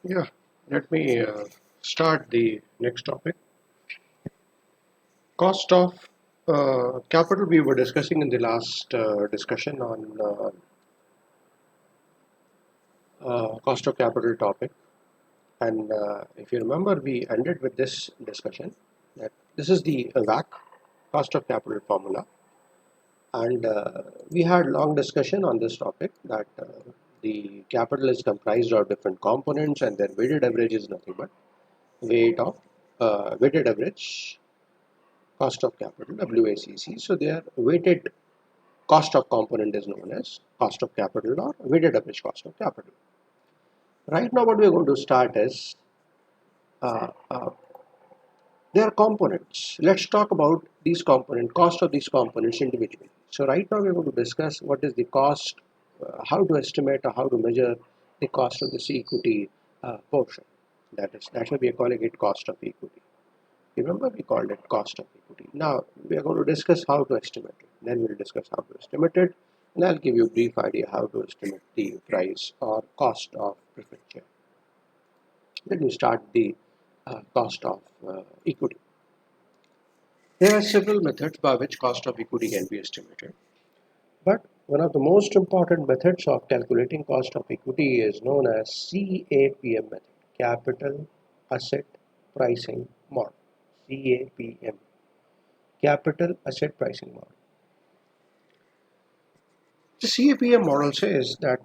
Yeah, let me start the next topic. Cost of capital we were discussing in the last discussion on cost of capital topic. And if you remember, we ended with this discussion that this is the WACC, cost of capital formula. And we had long discussion on this topic that the capital is comprised of different components and their weighted average is nothing but weighted average cost of capital, WACC. So their weighted cost of component is known as cost of capital or weighted average cost of capital. Right now, what we are going to start is uh, uh, their components. Let's talk about these components, cost of these components individually. So right now, we are going to discuss what is the cost, how to estimate or how to measure the cost of this equity portion. That's why we are calling it cost of equity. Remember, we called it cost of equity. Now, we are going to discuss how to estimate it. Then we'll discuss how to estimate it. And I'll give you a brief idea how to estimate the price or cost of preferred share. Let me start the cost of equity. There are several methods by which cost of equity can be estimated. But one of the most important methods of calculating cost of equity is known as CAPM method, Capital Asset Pricing Model. CAPM, Capital Asset Pricing Model. The CAPM model says that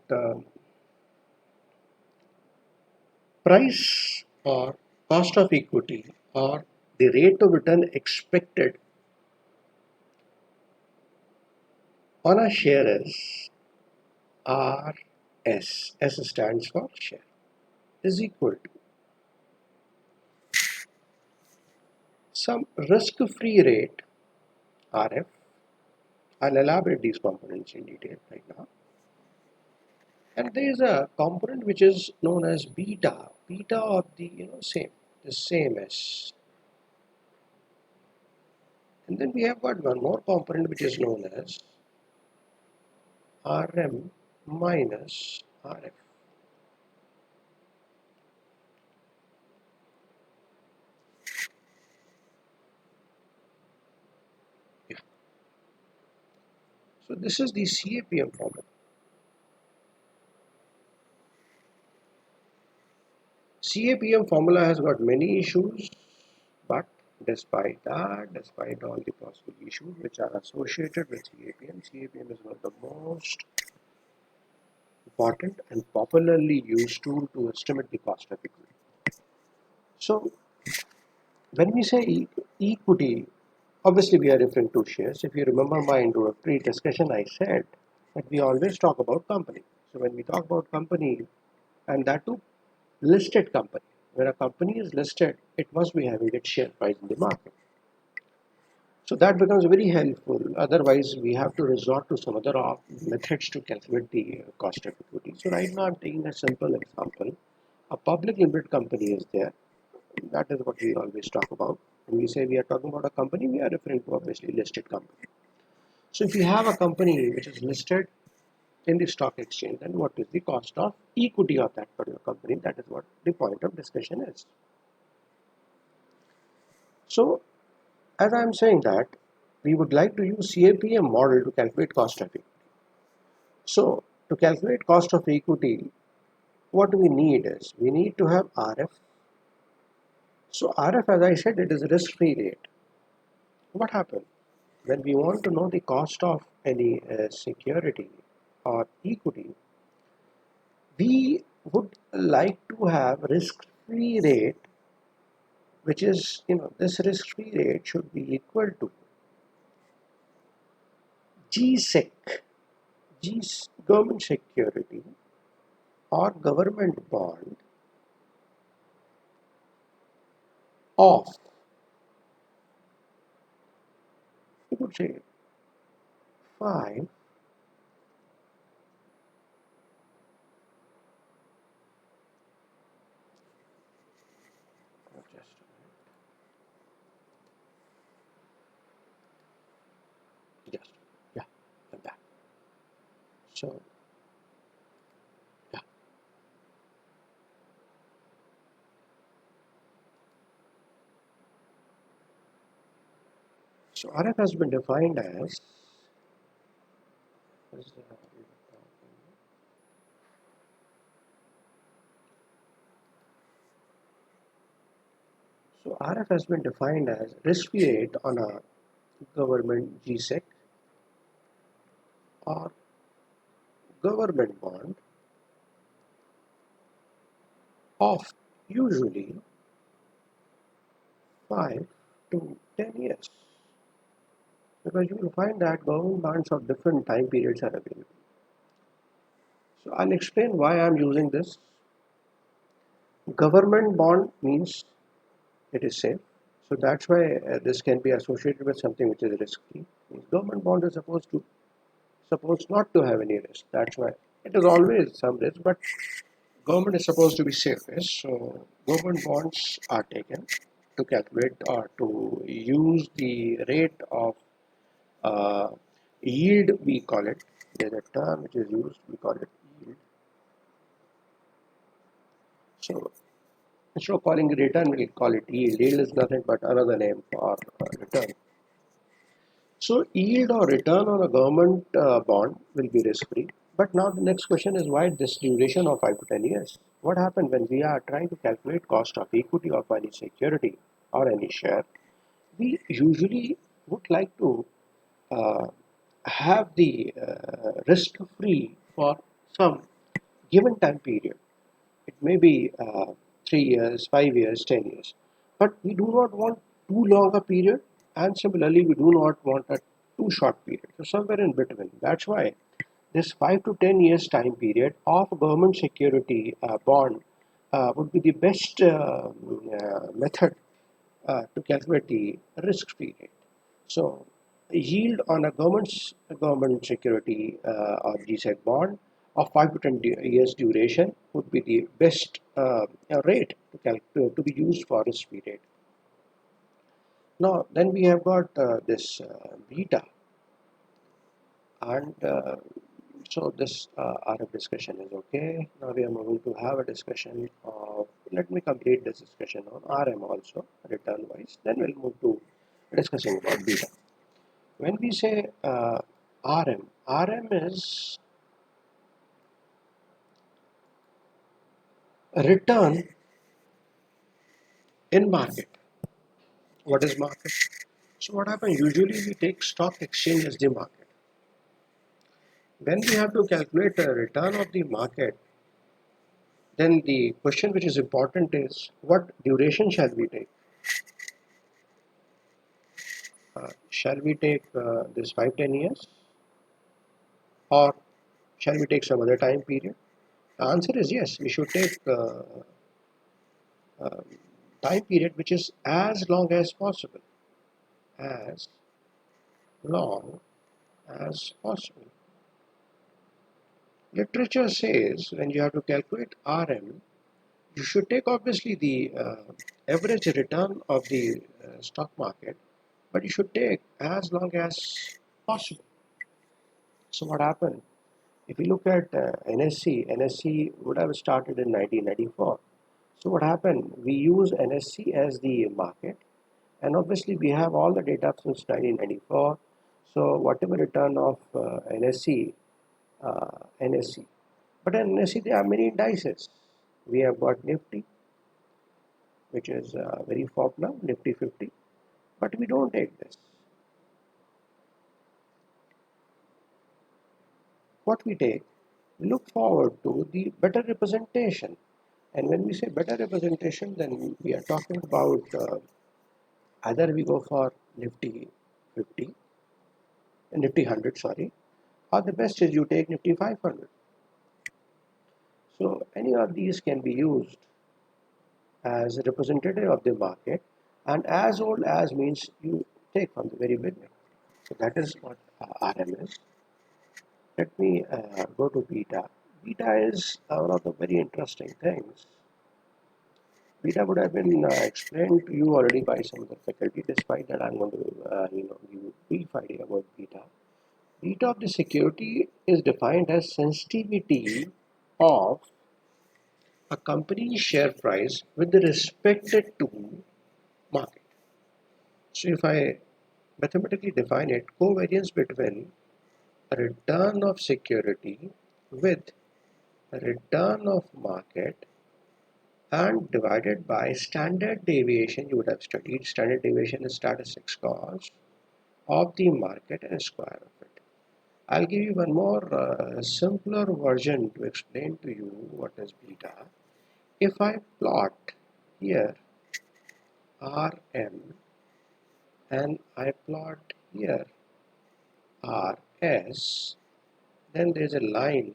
price or cost of equity or the rate of return expected on a share is RS. S stands for share is equal to some risk-free rate RF. I'll elaborate these components in detail right now. And there is a component which is known as beta. Beta of the same as. And then we have got one more component which is known as Rm minus Rf. Yeah. So this is the CAPM formula. CAPM formula has got many issues, but despite all the possible issues which are associated with CAPM, CAPM is one of the most important and popularly used tool to estimate the cost of equity. So when we say equity, obviously we are referring to shares. If you remember my introductory discussion, I said that we always talk about company. So when we talk about company, and that too listed company, when a company is listed, it must be having its share price in the market. So that becomes very helpful. Otherwise, we have to resort to some other methods to calculate the cost of equity. So right now, I'm taking a simple example. A public limited company is there. That is what we always talk about. When we say we are talking about a company, we are referring to obviously listed company. So if you have a company which is listed in the stock exchange, then what is the cost of equity of that particular company? That is what the point of discussion is. So as I am saying that, we would like to use CAPM model to calculate cost of equity. So to calculate cost of equity, what we need is we need to have RF. So RF, as I said, it is risk-free rate. What happens when we want to know the cost of any security or equity? We would like to have risk-free rate, which is this risk-free rate should be equal to GSEC, G government security or government bond of, you could say, 5 just just yeah, like that. So yeah, So RF has been defined as RF has been defined as risk-free rate on a government GSEC or government bond of usually 5 to 10 years, because you will find that government bonds of different time periods are available. So I'll explain why I'm using this. Government bond means it is safe. So that's why this can be associated with something which is risky. Government bond is supposed not to have any risk. That's why it is always some risk, but government is supposed to be safest. So government bonds are taken to calculate or to use the rate of uh, yield, we call it. There's a term which is used, we call it yield. So instead of calling it return, we'll call it yield. Yield is nothing but another name for return. So yield or return on a government bond will be risk-free. But now the next question is, why this duration of 5 to 10 years? What happens when we are trying to calculate cost of equity of any security or any share? We usually would like to uh, have the risk-free for some given time period. It may be 3 years, 5 years, 10 years. But we do not want too long a period, and similarly, we do not want a too short period. So, somewhere in between. That's why this 5 to 10 years time period of government security bond would be the best method to calculate the risk-free rate. So, yield on a government security or GSEC bond of 5 to 10 years duration would be the best rate to be used for risk-free rate. Now, then we have got this beta, and so this RF discussion is okay. Now we are moving to have a discussion of, let me complete this discussion on RM also, return wise. Then we'll move to discussing about beta. When we say RM is a return in market. What is market? So what happens? Usually we take stock exchange as the market. When we have to calculate a return of the market, then the question which is important is, what duration shall we take? Shall we take this 5-10 years, or shall we take some other time period? The answer is yes, we should take uh, time period which is as long as possible. As long as possible. Literature says when you have to calculate RM, you should take obviously the average return of the stock market, but you should take as long as possible. So what happened? If you look at NSE would have started in 1994. So what happened? We use NSE as the market, and obviously we have all the data since 1994. So whatever return of NSE. But in NSE there are many indices. We have got Nifty, which is very popular, Nifty 50. But we don't take this. What we take, we look forward to the better representation. And when we say better representation, then we are talking about either we go for Nifty 50, Nifty 100, sorry, or the best is you take Nifty 500. So any of these can be used as a representative of the market, and as old as means you take from the very beginning. So that is what RM is. Let me go to beta. Beta is one of the very interesting things. Beta would have been explained to you already by some of the faculty. Despite that, I'm going to give you a brief idea about beta. Beta of the security is defined as sensitivity of a company's share price with respect to market. So if I mathematically define it, covariance between return of security with return of market and divided by standard deviation. You would have studied standard deviation is statistics cost of the market and square of it. I'll give you one more simpler version to explain to you what is beta. If I plot here Rm and I plot here Rs, then there's a line.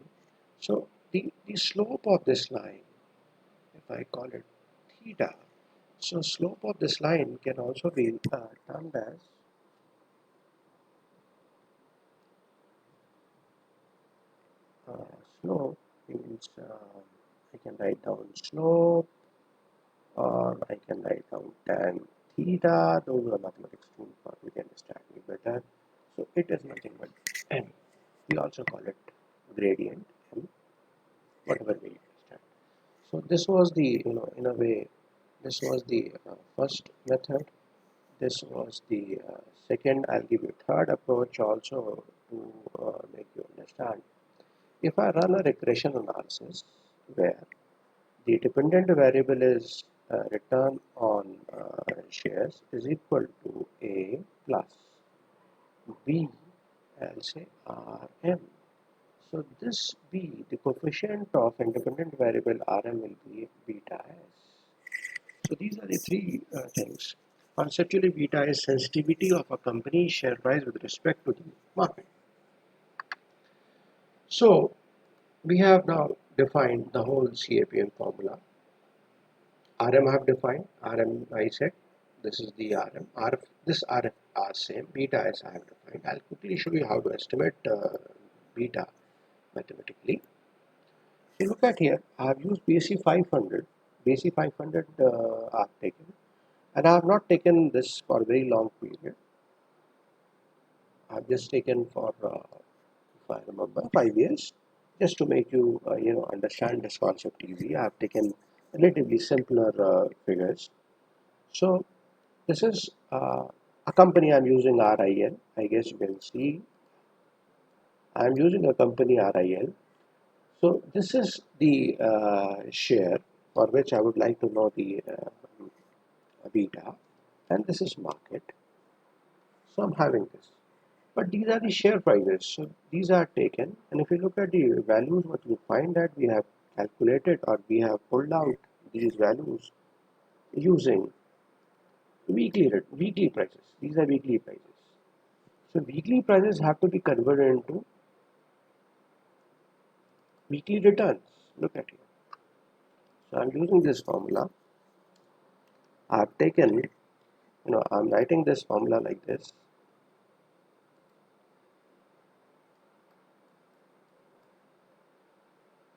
So the slope of this line, if I call it theta, so slope of this line can also be termed as slope means I can write down slope or I can write down tan theta. Those are mathematics tools for we can understand me better. So it is nothing but n. We also call it gradient m, whatever way you understand. So this was the, in a way, this was the first method. This was the second. I'll give you third approach also to make you understand. If I run a regression analysis where the dependent variable is return on shares is equal to A plus B, I'll say Rm. So this B, the coefficient of independent variable Rm will be beta S. So these are the three things. Conceptually, beta is sensitivity of a company's share price with respect to the market. So we have now defined the whole CAPM formula. Rm I have defined. Rm I said this is the Rm. Rf, this Rf are same. Beta S I have defined. I'll quickly show you how to estimate beta mathematically. So look at here. I have used BSE 500. BSE 500 I have taken, and I have not taken this for a very long period. I have just taken for, if I remember, 5 years, just to make you understand this concept easy. I have taken relatively simpler figures. So this is a company I'm using RIL. I guess you can see I'm using a company RIL. So this is the share for which I would like to know the beta, and this is market. So I'm having this. But these are the share prices. So these are taken, and if you look at the values, what you find that we have calculated or we have pulled out these values using weekly prices. These are weekly prices. So weekly prices have to be converted into weekly returns. Look at here. So I'm using this formula. I've taken, I'm writing this formula like this.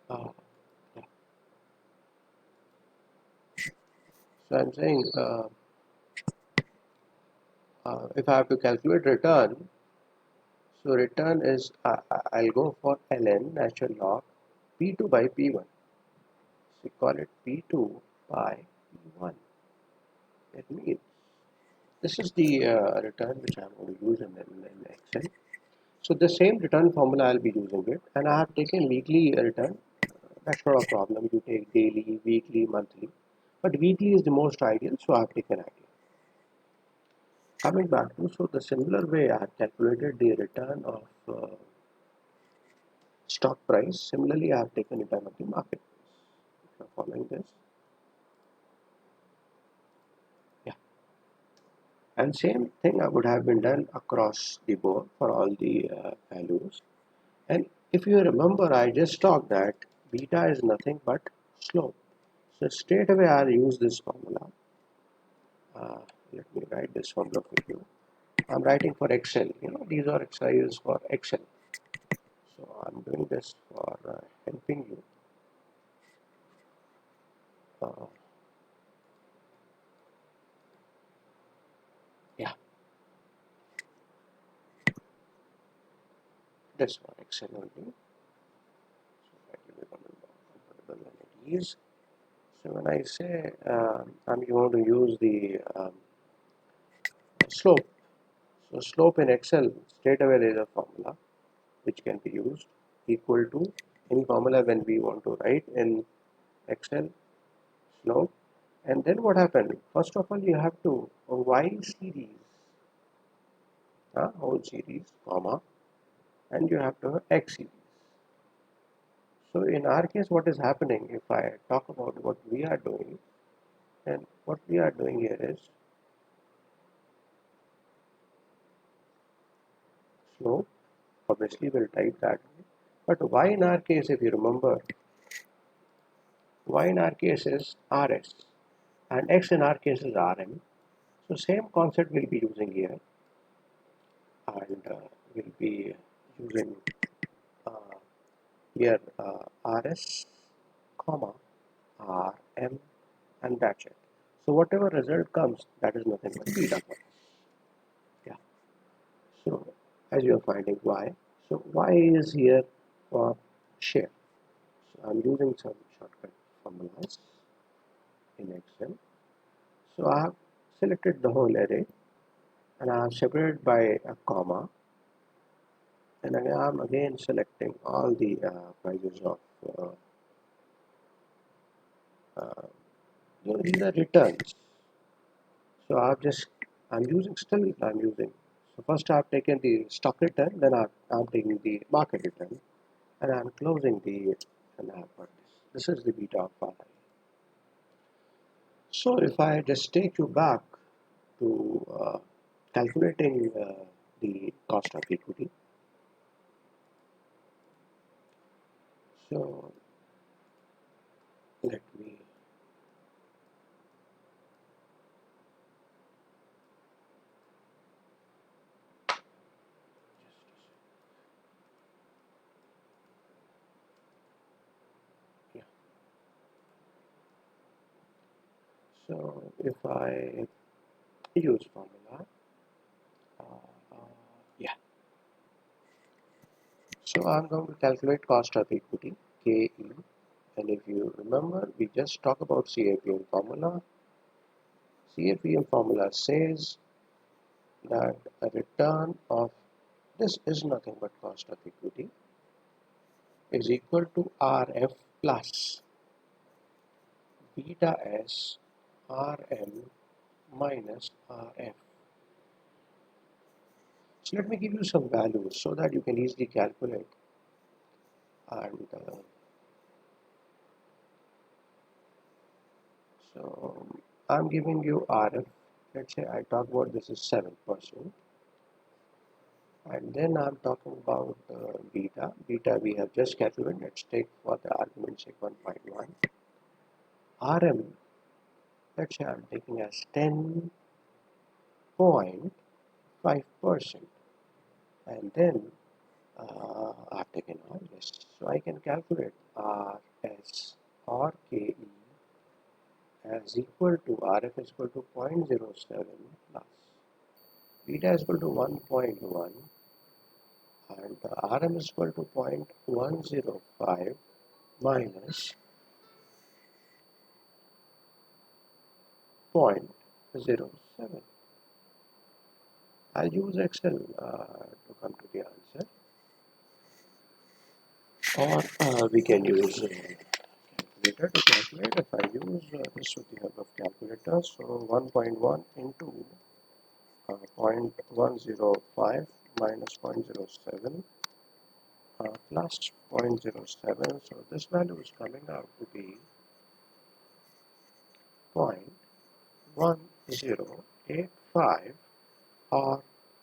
Yeah. So I'm saying if I have to calculate return, so return is I'll go for ln natural log p2 by p1. So we call it p2 by p1. It means this is the return which I'm going to use in Excel. So the same return formula I'll be using it, and I have taken weekly return. That's not a problem. You take daily, weekly, monthly, but weekly is the most ideal, so I have taken ideal. Coming back to, so the similar way I have calculated the return of stock price. Similarly, I have taken return of the market price. If you're following this, yeah. And same thing I would have been done across the board for all the values. And if you remember, I just talked that beta is nothing but slope. So straight away I'll use this formula. Let me write this formula for you. I'm writing for Excel. These are exercises for Excel. So I'm doing this for helping you. Uh, yeah, this for Excel only. So that will become comfortable when it is. So when I say I'm going to use the slope, So slope in Excel, straight away there is a formula which can be used, equal to any formula when we want to write in Excel, slope. And then what happened? First of all, you have to y series, whole series, comma, and you have to have x series. So in our case, what is happening, if I talk about what we are doing, then what we are doing here is slope. Obviously, we'll type that way. But y in our case, if you remember, y in our case is rs, and x in our case is rm. So same concept we'll be using here, and we'll be using uh, here rs, comma, rm, and that's it. So whatever result comes, that is nothing but beta for us. Yeah. So as you are finding y, so y is here for share. So I'm using some shortcut formulas in Excel. So I have selected the whole array and I have separated by a comma, and I am again selecting all the values of uh, these are returns. So I'm using so first I've taken the stock return, then I'm taking the market return, and I'm closing the, and I've got this. This is the beta of RI. So if I just take you back to calculating the cost of equity, so let me yeah. So if I use formula, uh, uh, yeah. So I'm going to calculate cost of equity, KE, and if you remember, we just talked about CAPM formula. CAPM formula says that a return of this is nothing but cost of equity is equal to RF plus beta S Rm minus Rf. So let me give you some values so that you can easily calculate, and so I'm giving you RF. Let's say I talk about this is 7%, and then I'm talking about beta. Beta we have just calculated. Let's take for the argument's sake 1.1. Rm, let's say I'm taking as 10.5%, and then I've taken all this, so I can calculate Rs or Ke as equal to RF is equal to 0.07 plus beta is equal to 1.1 and Rm is equal to 0.105 minus 0.07. I'll use Excel to come to the answer, or we can use calculator to calculate. If I use this with the help of calculator, so 1.1 into 0.105 minus 0.07 plus 0.07, so this value is coming out to be 0.1085 or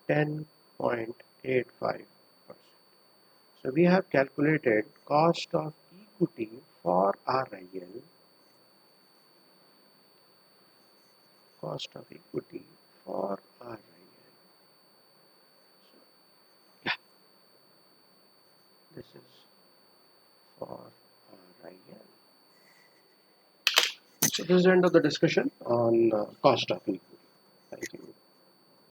10.85%. So we have calculated cost of equity for RIL, cost of equity for RIL. So yeah, this is for RIL. So this is the end of the discussion on cost of equity. Thank you.